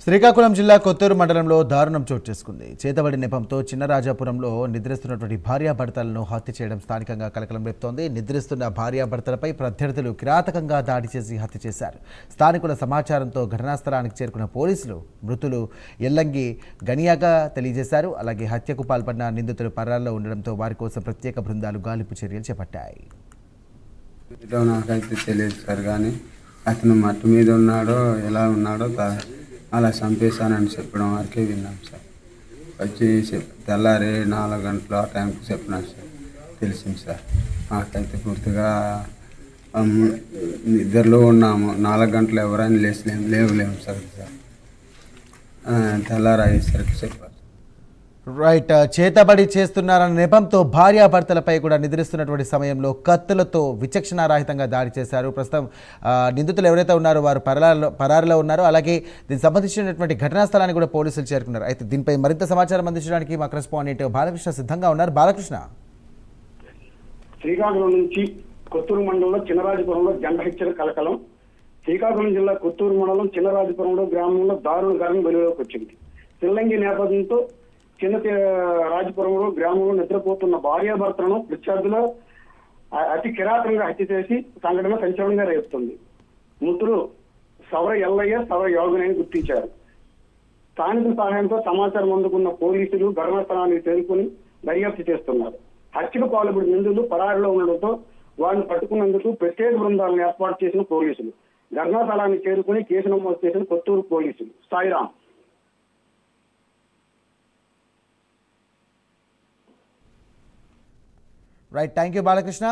శ్రీకాకుళం జిల్లా కొత్తూరు మండలంలో దారుణం చోటు చేసుకుంది. చేతబడి నెపంతో చిన్నరాజాపురంలో నిద్రిస్తున్నటువంటి భార్యాభర్తలను హత్య చేయడం స్థానికంగా కలకలం రేపుతోంది. నిద్రిస్తున్న భార్యాభర్తలపై ప్రత్యర్థులు కిరాతకంగా దాడి చేసి హత్య చేశారు. స్థానికుల సమాచారంతో ఘటనా స్థలానికి చేరుకున్న పోలీసులు మృతులు ఎల్లంగి గనియాగా తెలియజేశారు. అలాగే హత్యకు పాల్పడిన నిందితులు పరాల్లో ఉండడంతో వారి కోసం ప్రత్యేక బృందాలు గాలింపు చర్యలు చేపట్టాయి. నాకైతే తెలియదు సార్, కానీ అతను మట్టి మీద ఉన్నాడో ఎలా ఉన్నాడో అలా చంపేశానని చెప్పడం వరకే విన్నాం సార్. వచ్చి తెల్లారి 4 గంటల ఆ టైంకి చెప్పినాను సార్, తెలిసింది సార్. నాకైతే పూర్తిగా నిద్రలో ఉన్నాము. 4 గంటలు ఎవరైనా లేవలేము సార్. తెల్లారి అయ్యేసరికి చెప్పారు. రైట్. చేతబడి చేస్తున్నారన్న నెపంతో భార్యాభర్తలపై కూడా నిద్రిస్తున్నటువంటి సమయంలో కత్తులతో విచక్షణారహితంగా దాడి చేశారు. ప్రస్తుతం నిందితులు ఎవరైతే ఉన్నారో వారు పరారులో ఉన్నారు. అలాగే దీనికి సంబంధించినటువంటి ఘటనా స్థలానికి కూడా పోలీసులు చేరుకున్నారు. అయితే దీనిపై మరింత సమాచారం అందించడానికి మా కరెస్పాండెంట్ బాలకృష్ణ సిద్ధంగా ఉన్నారు. బాలకృష్ణ, శ్రీకాకుళం నుంచి కొత్తూరు మండలంలో చిన్నరాజపురంలో జెండా హెచ్చరిక కలకలం. శ్రీకాకుళం జిల్లా కొత్తూరు మండలం చిన్నరాజపురంలో గ్రామంలో దారుణ ఘటన వెలుగులోకి వచ్చింది. పిల్లంగి నేపథ్యంతో చిన్న రాజపురంలో గ్రామంలో నిద్రపోతున్న భార్యాభర్తలను ప్రత్యర్థులు అతి కిరాతకంగా హత్య చేసి సంఘటన సంచలనంగా రేపుతుంది. మృతులు సవర ఎల్లయ్య, సవర యోగనని గుర్తించారు. స్థానికుల సహాయంతో సమాచారం అందుకున్న పోలీసులు ఘటనా స్థలానికి చేరుకుని దర్యాప్తు చేస్తున్నారు. హత్యకు పాల్పడిన నిందితులు పరారిలో ఉండడంతో వారిని పట్టుకున్నందుకు ప్రత్యేక బృందాలను ఏర్పాటు చేసిన పోలీసులు ఘటనా స్థలానికి చేరుకుని కేసు నమోదు చేసిన కొత్తూరు పోలీసులు. Sairam. Right. Thank you Balakrishna.